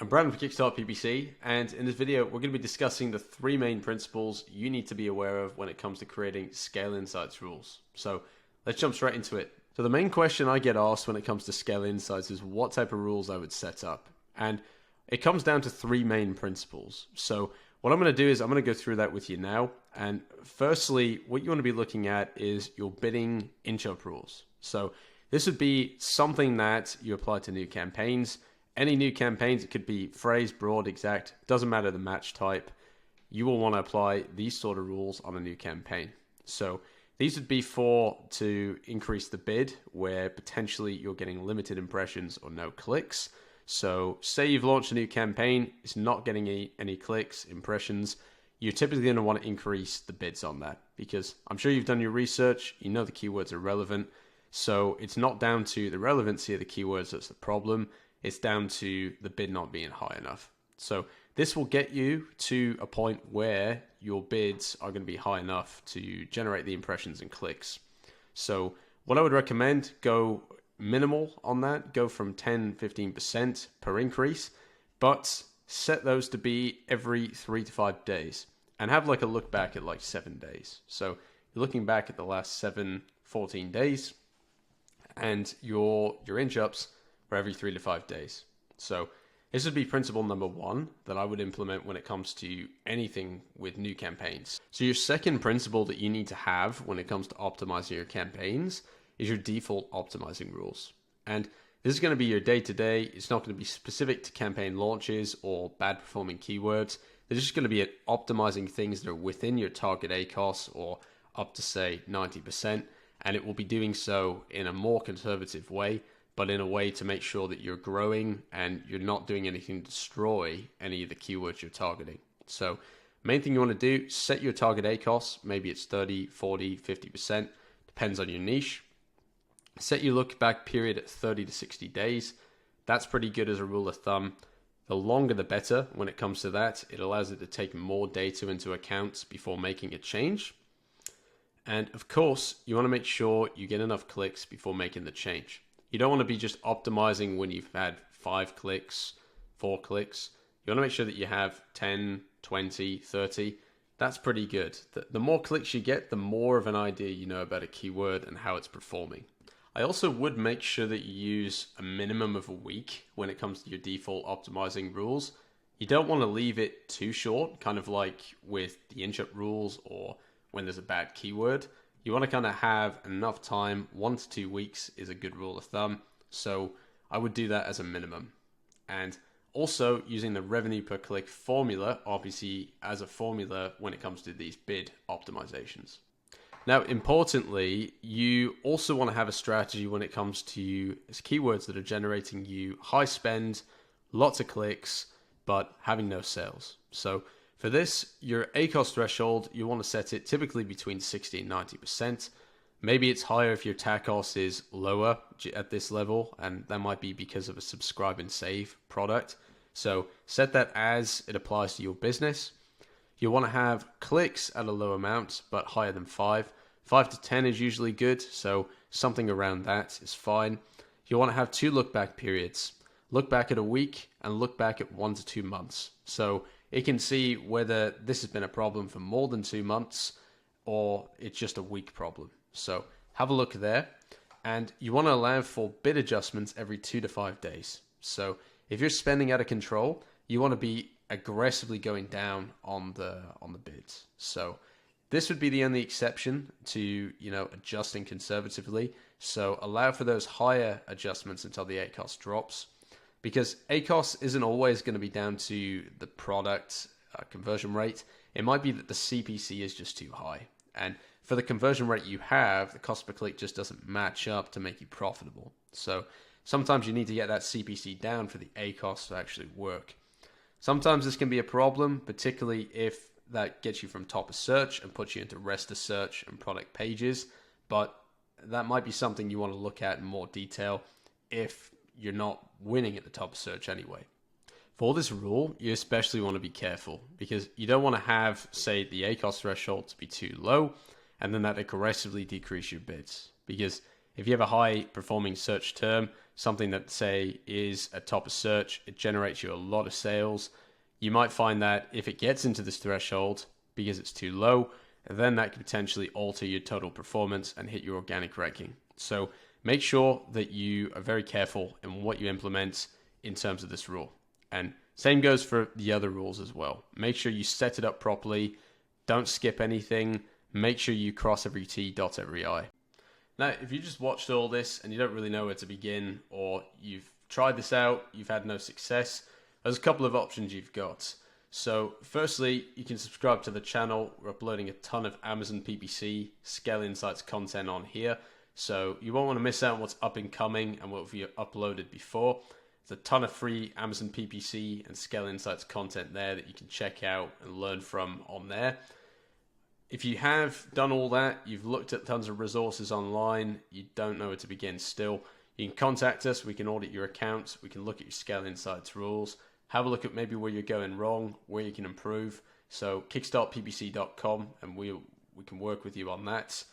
I'm Brandon for KickstartPPC, and in this video, we're going to be discussing the three main principles you need to be aware of when it comes to creating Scale Insights rules. So let's jump straight into it. So the main question I get asked when it comes to Scale Insights is what type of rules I would set up. And it comes down to three main principles. So what I'm going to do is I'm going to go through that with you now. And firstly, what you want to be looking at is your bidding inch-up rules. So this would be something that you apply to new campaigns. Any new campaigns, it could be phrase, broad, exact, doesn't matter the match type. You will want to apply these sort of rules on a new campaign. So these would be to increase the bid where potentially you're getting limited impressions or no clicks. So say you've launched a new campaign, it's not getting any clicks, impressions. You're typically going to want to increase the bids on that because I'm sure you've done your research, you know the keywords are relevant. So it's not down to the relevancy of the keywords that's the problem. It's down to the bid not being high enough. So this will get you to a point where your bids are going to be high enough to generate the impressions and clicks. So what I would recommend, go minimal on that, go from 10-15% per increase, but set those to be every 3 to 5 days and have like a look back at like 7 days. So you're looking back at the last 14 days and your inch ups for every 3 to 5 days. So this would be principle number one that I would implement when it comes to anything with new campaigns. So your second principle that you need to have when it comes to optimizing your campaigns is your default optimizing rules. And this is going to be your day-to-day. It's not going to be specific to campaign launches or bad performing keywords. They're just going to be at optimizing things that are within your target ACOS or up to say 90%. And it will be doing so in a more conservative way, but in a way to make sure that you're growing and you're not doing anything to destroy any of the keywords you're targeting. So main thing you want to do, set your target ACOS. Maybe it's 30, 40, 50%, depends on your niche. Set your look back period at 30 to 60 days. That's pretty good as a rule of thumb. The longer the better when it comes to that. It allows it to take more data into account before making a change. And of course, you want to make sure you get enough clicks before making the change. You don't want to be just optimizing when you've had 5 clicks, 4 clicks. You want to make sure that you have 10, 20, 30. That's pretty good. The more clicks you get, the more of an idea you know about a keyword and how it's performing. I also would make sure that you use a minimum of a week when it comes to your default optimizing rules. You don't want to leave it too short, kind of like with the inch-up rules or when there's a bad keyword. You want to kind of have enough time. 1 to 2 weeks is a good rule of thumb. So I would do that as a minimum. And also using the revenue per click formula, obviously as a formula when it comes to these bid optimizations. Now, importantly, you also want to have a strategy when it comes to keywords that are generating you high spend, lots of clicks, but having no sales. So for this, your ACOS threshold, you want to set it typically between 60 and 90%. Maybe it's higher if your TACOS is lower at this level, and that might be because of a subscribe and save product. So set that as it applies to your business. You want to have clicks at a low amount, but higher than 5. 5 to 10 is usually good, so something around that is fine. You want to have 2 look back periods. Look back at a week and look back at 1 to 2 months. So it can see whether this has been a problem for more than 2 months or it's just a week problem. So have a look there. And you want to allow for bid adjustments every 2 to 5 days. So if you're spending out of control, you want to be aggressively going down on the bids. So this would be the only exception to, adjusting conservatively. So allow for those higher adjustments until the ACOS drops. Because ACOS isn't always going to be down to the product conversion rate. It might be that the CPC is just too high. And for the conversion rate you have, the cost per click just doesn't match up to make you profitable. So sometimes you need to get that CPC down for the ACOS to actually work. Sometimes this can be a problem, particularly if that gets you from top of search and puts you into rest of search and product pages. But that might be something you want to look at in more detail if you're not winning at the top of search anyway. For this rule, you especially want to be careful because you don't want to have, say, the ACOS threshold to be too low and then that aggressively decrease your bids. Because if you have a high performing search term, something that, say, is a top of search, it generates you a lot of sales. You might find that if it gets into this threshold because it's too low, then that could potentially alter your total performance and hit your organic ranking. So make sure that you are very careful in what you implement in terms of this rule. And same goes for the other rules as well. Make sure you set it up properly. Don't skip anything. Make sure you cross every T, dot every I. Now, if you just watched all this and you don't really know where to begin, or you've tried this out, you've had no success, there's a couple of options you've got. So firstly, you can subscribe to the channel. We're uploading a ton of Amazon PPC Scale Insights content on here. So you won't want to miss out on what's up and coming and what we've uploaded before. There's a ton of free Amazon PPC and Scale Insights content there that you can check out and learn from on there. If you have done all that, you've looked at tons of resources online, you don't know where to begin still, you can contact us, we can audit your accounts, we can look at your Scale Insights rules, have a look at maybe where you're going wrong, where you can improve. So KickstartPPC.com, and we can work with you on that.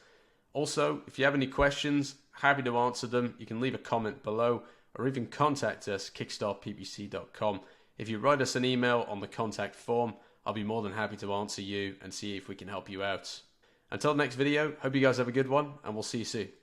Also, if you have any questions, happy to answer them. You can leave a comment below or even contact us, KickstartPPC.com. If you write us an email on the contact form, I'll be more than happy to answer you and see if we can help you out. Until the next video, hope you guys have a good one, and we'll see you soon.